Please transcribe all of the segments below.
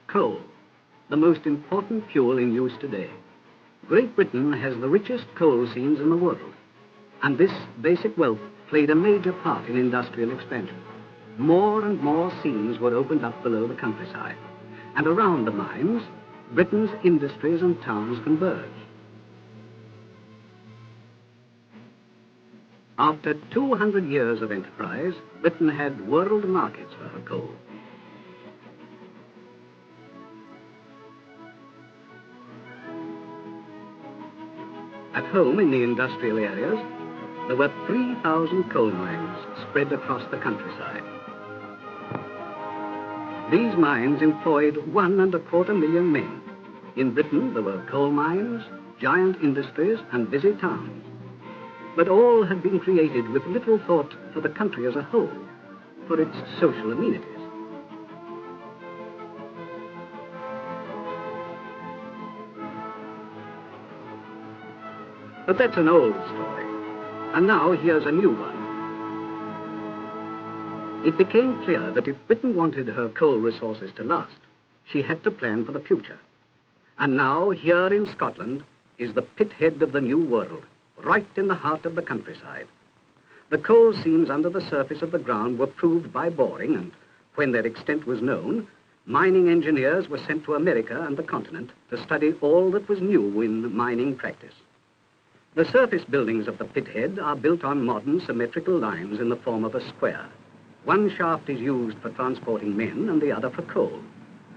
Coal, the most important fuel in use today. Great Britain has the richest coal seams in the world, and this basic wealth played a major part in industrial expansion. More and more seams were opened up below the countryside, and around the mines, Britain's industries and towns converged. After 200 years of enterprise, Britain had world markets for her coal. At home in the industrial areas, there were 3,000 coal mines spread across the countryside. These mines employed 1.25 million men. In Britain, there were coal mines, giant industries, and busy towns. But all had been created with little thought for the country as a whole, for its social amenities. But that's an old story, and now here's a new one. It became clear that if Britain wanted her coal resources to last, she had to plan for the future. And now, here in Scotland, is the pithead of the new world, right in the heart of the countryside. The coal seams under the surface of the ground were proved by boring, and when their extent was known, mining engineers were sent to America and the continent to study all that was new in mining practice. The surface buildings of the pithead are built on modern symmetrical lines in the form of a square. One shaft is used for transporting men and the other for coal.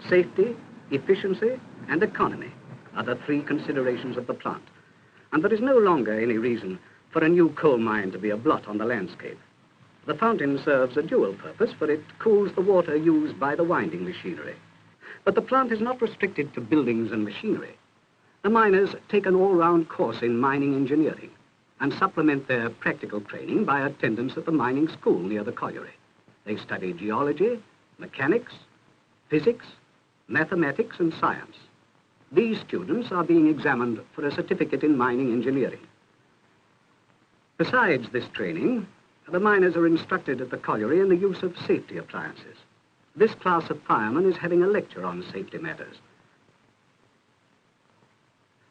Safety, efficiency, and economy are the three considerations of the plant. And there is no longer any reason for a new coal mine to be a blot on the landscape. The fountain serves a dual purpose, for it cools the water used by the winding machinery. But the plant is not restricted to buildings and machinery. The miners take an all-round course in mining engineering and supplement their practical training by attendance at the mining school near the colliery. They study geology, mechanics, physics, mathematics, and science. These students are being examined for a certificate in mining engineering. Besides this training, the miners are instructed at the colliery in the use of safety appliances. This class of firemen is having a lecture on safety matters.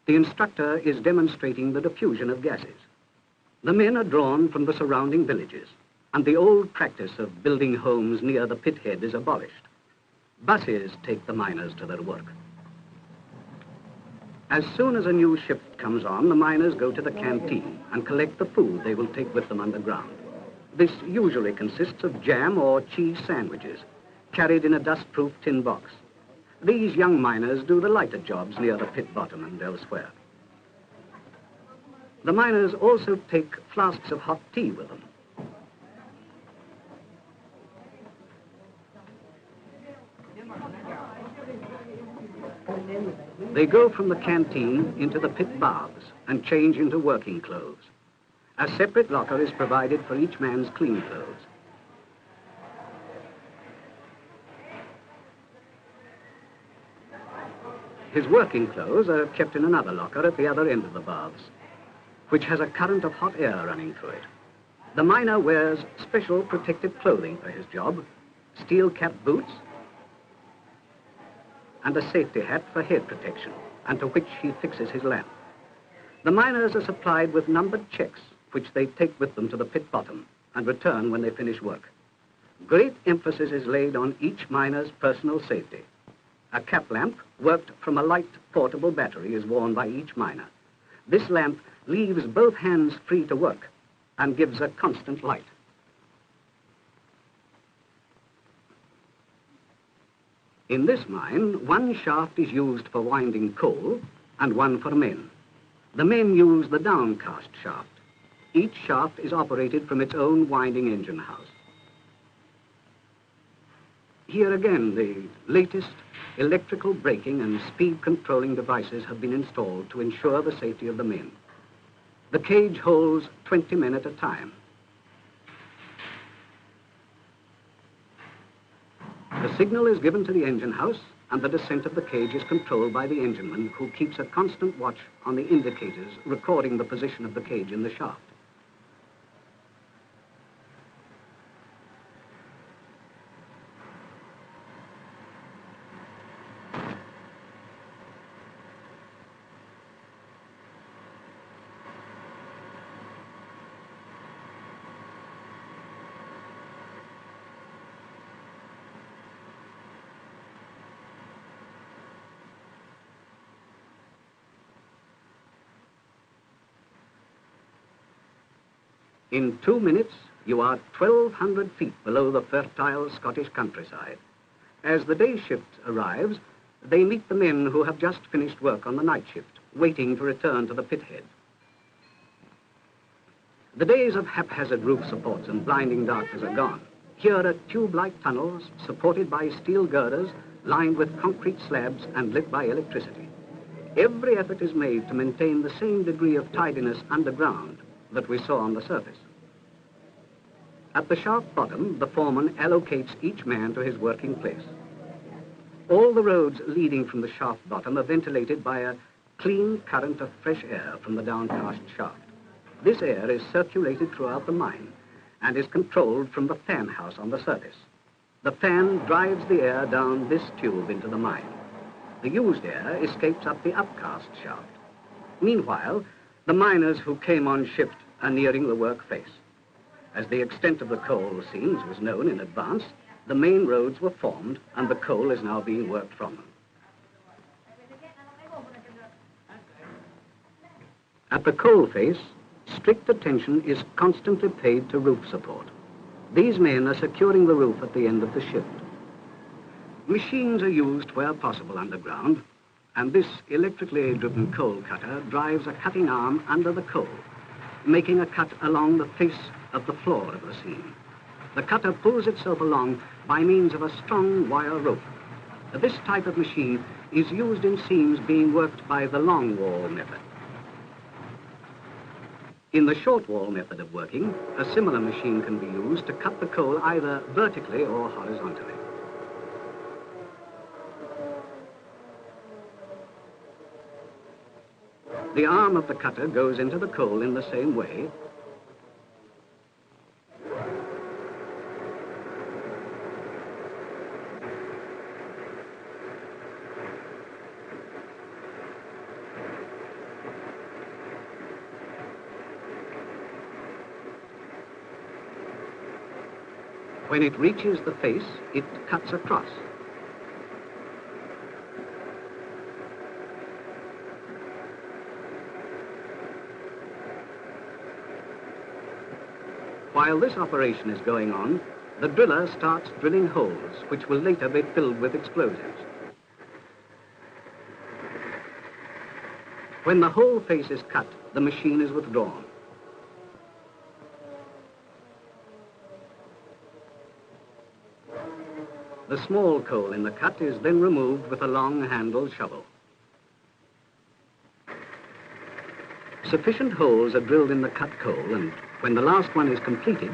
The instructor is demonstrating the diffusion of gases. The men are drawn from the surrounding villages, and the old practice of building homes near the pithead is abolished. Buses take the miners to their work. As soon as a new shift comes on, the miners go to the canteen and collect the food they will take with them underground. This usually consists of jam or cheese sandwiches, carried in a dust-proof tin box. These young miners do the lighter jobs near the pit bottom and elsewhere. The miners also take flasks of hot tea with them. They go from the canteen into the pit baths and change into working clothes. A separate locker is provided for each man's clean clothes. His working clothes are kept in another locker at the other end of the baths, which has a current of hot air running through it. The miner wears special protective clothing for his job, steel-capped boots, and a safety hat for head protection, and to which he fixes his lamp. The miners are supplied with numbered checks, which they take with them to the pit bottom and return when they finish work. Great emphasis is laid on each miner's personal safety. A cap lamp, worked from a light portable battery, is worn by each miner. This lamp leaves both hands free to work and gives a constant light. In this mine, one shaft is used for winding coal and one for men. The men use the downcast shaft. Each shaft is operated from its own winding engine house. Here again, the latest electrical braking and speed controlling devices have been installed to ensure the safety of the men. The cage holds 20 men at a time. The signal is given to the engine house, and the descent of the cage is controlled by the engineman, who keeps a constant watch on the indicators recording the position of the cage in the shaft. In 2 minutes, you are 1,200 feet below the fertile Scottish countryside. As the day shift arrives, they meet the men who have just finished work on the night shift, waiting to return to the pit head. The days of haphazard roof supports and blinding darkness are gone. Here are tube-like tunnels supported by steel girders, lined with concrete slabs and lit by electricity. Every effort is made to maintain the same degree of tidiness underground that we saw on the surface. At the shaft bottom, the foreman allocates each man to his working place. All the roads leading from the shaft bottom are ventilated by a clean current of fresh air from the downcast shaft. This air is circulated throughout the mine and is controlled from the fan house on the surface. The fan drives the air down this tube into the mine. The used air escapes up the upcast shaft. Meanwhile, the miners who came on shift are nearing the work face. As the extent of the coal seams was known in advance, the main roads were formed and the coal is now being worked from them. At the coal face, strict attention is constantly paid to roof support. These men are securing the roof at the end of the shift. Machines are used where possible underground, and this electrically driven coal cutter drives a cutting arm under the coal, making a cut along the face of the floor of the seam. The cutter pulls itself along by means of a strong wire rope. This type of machine is used in seams being worked by the long wall method. In the short wall method of working, a similar machine can be used to cut the coal either vertically or horizontally. The arm of the cutter goes into the coal in the same way, when it reaches the face, it cuts across. While this operation is going on, the driller starts drilling holes, which will later be filled with explosives. When the whole face is cut, the machine is withdrawn. The small coal in the cut is then removed with a long-handled shovel. Sufficient holes are drilled in the cut coal, and when the last one is completed,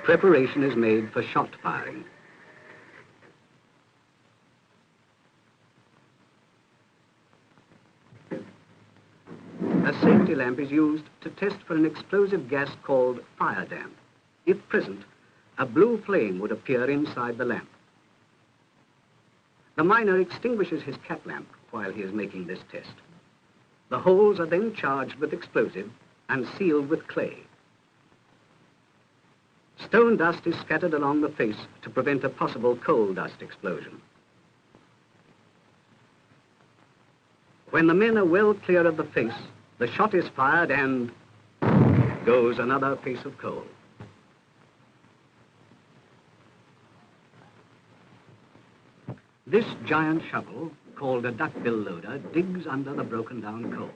preparation is made for shot firing. A safety lamp is used to test for an explosive gas called fire damp. If present, a blue flame would appear inside the lamp. The miner extinguishes his cat lamp while he is making this test. The holes are then charged with explosive and sealed with clay. Stone dust is scattered along the face to prevent a possible coal dust explosion. When the men are well clear of the face, the shot is fired and goes another piece of coal. This giant shovel, called a duckbill loader, digs under the broken down coal.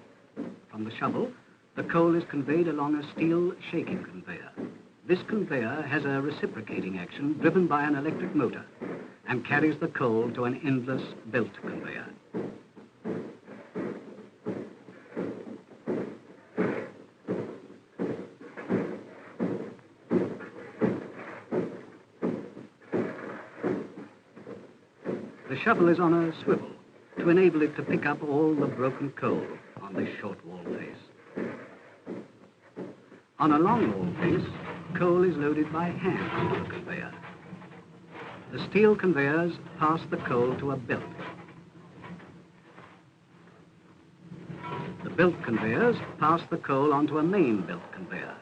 From the shovel, the coal is conveyed along a steel shaking conveyor. This conveyor has a reciprocating action driven by an electric motor and carries the coal to an endless belt conveyor. The shovel is on a swivel to enable it to pick up all the broken coal on this short wall face. On a long wall face, coal is loaded by hand to the conveyor. The steel conveyors pass the coal to a belt. The belt conveyors pass the coal onto a main belt conveyor.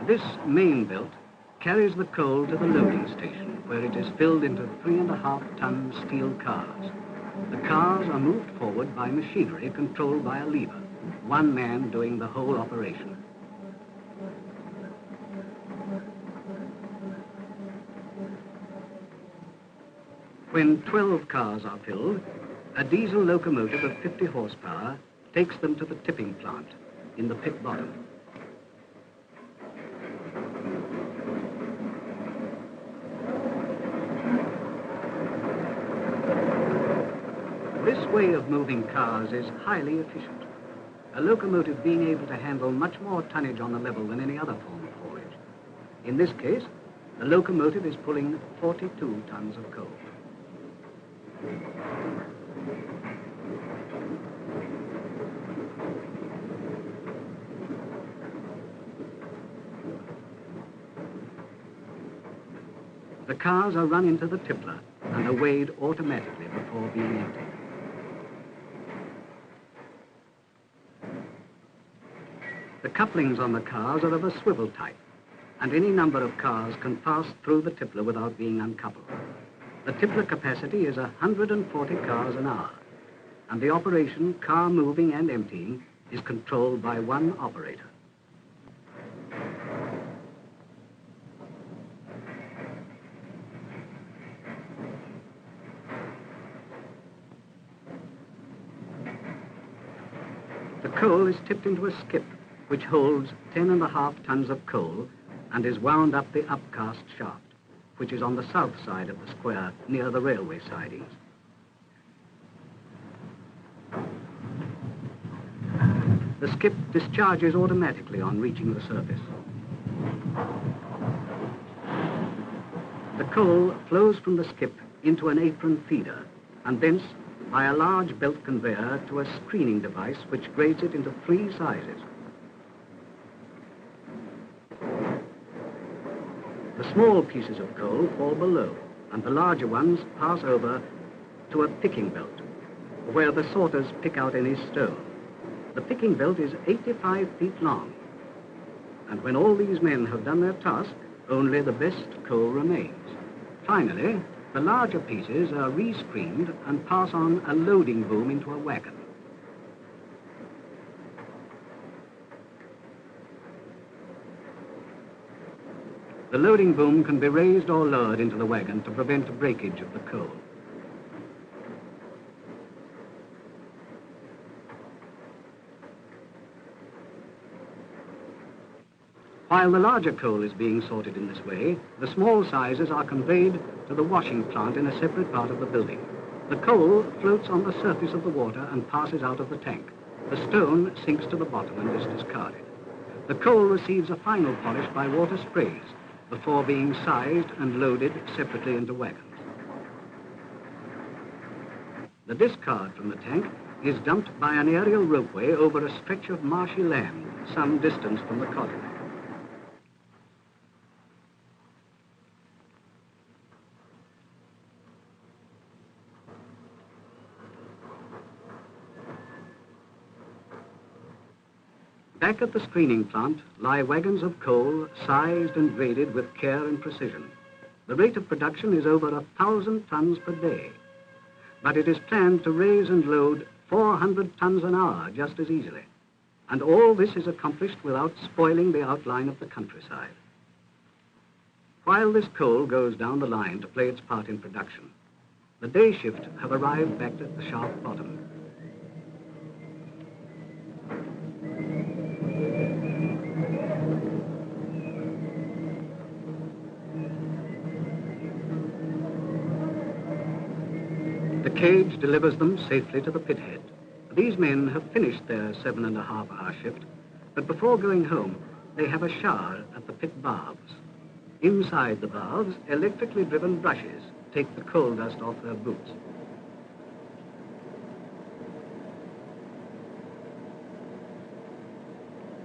This main belt carries the coal to the loading station, where it is filled into 3.5-ton steel cars. The cars are moved forward by machinery controlled by a lever. one man doing the whole operation. When 12 cars are filled, a diesel locomotive of 50 horsepower takes them to the tipping plant in the pit bottom. This way of moving cars is highly efficient, a locomotive being able to handle much more tonnage on the level than any other form of haulage. In this case, the locomotive is pulling 42 tons of coal. The cars are run into the tippler and are weighed automatically before being emptied. The couplings on the cars are of a swivel type, and any number of cars can pass through the tippler without being uncoupled. The tippler capacity is 140 cars an hour, and the operation, car moving and emptying, is controlled by one operator. The coal is tipped into a skip, which holds 10.5 tons of coal and is wound up the upcast shaft, which is on the south side of the square near the railway sidings. The skip discharges automatically on reaching the surface. The coal flows from the skip into an apron feeder and thence by a large belt conveyor to a screening device which grades it into 3 sizes. The small pieces of coal fall below, and the larger ones pass over to a picking belt, where the sorters pick out any stone. The picking belt is 85 feet long, and when all these men have done their task, only the best coal remains. Finally, the larger pieces are re-screened and pass on a loading boom into a wagon. The loading boom can be raised or lowered into the wagon to prevent breakage of the coal. While the larger coal is being sorted in this way, the small sizes are conveyed to the washing plant in a separate part of the building. The coal floats on the surface of the water and passes out of the tank. The stone sinks to the bottom and is discarded. The coal receives a final polish by water sprays before being sized and loaded separately into wagons. The discard from the tank is dumped by an aerial ropeway over a stretch of marshy land some distance from the colliery. Back at the screening plant lie wagons of coal sized and graded with care and precision. The rate of production is over 1,000 tons per day, but it is planned to raise and load 400 tons an hour just as easily. And all this is accomplished without spoiling the outline of the countryside. While this coal goes down the line to play its part in production, the day shift have arrived back at the shaft bottom. The cage delivers them safely to the pit head. These men have finished their 7.5-hour shift, but before going home, they have a shower at the pit baths. Inside the baths, electrically driven brushes take the coal dust off their boots.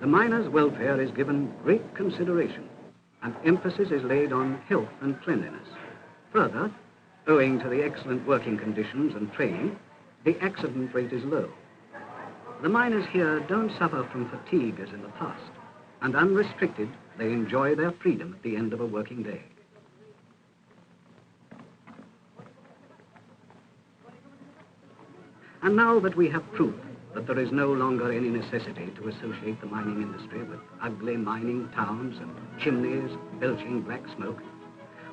The miners' welfare is given great consideration, and emphasis is laid on health and cleanliness. Further, owing to the excellent working conditions and training, the accident rate is low. The miners here don't suffer from fatigue as in the past, and unrestricted, they enjoy their freedom at the end of a working day. And now that we have proof that there is no longer any necessity to associate the mining industry with ugly mining towns and chimneys belching black smoke,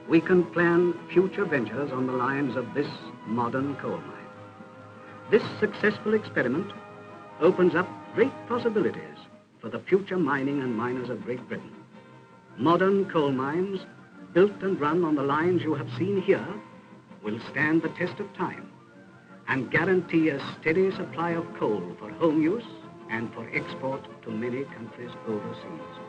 we can plan future ventures on the lines of this modern coal mine. This successful experiment opens up great possibilities for the future mining and miners of Great Britain. Modern coal mines, built and run on the lines you have seen here, will stand the test of time and guarantee a steady supply of coal for home use and for export to many countries overseas.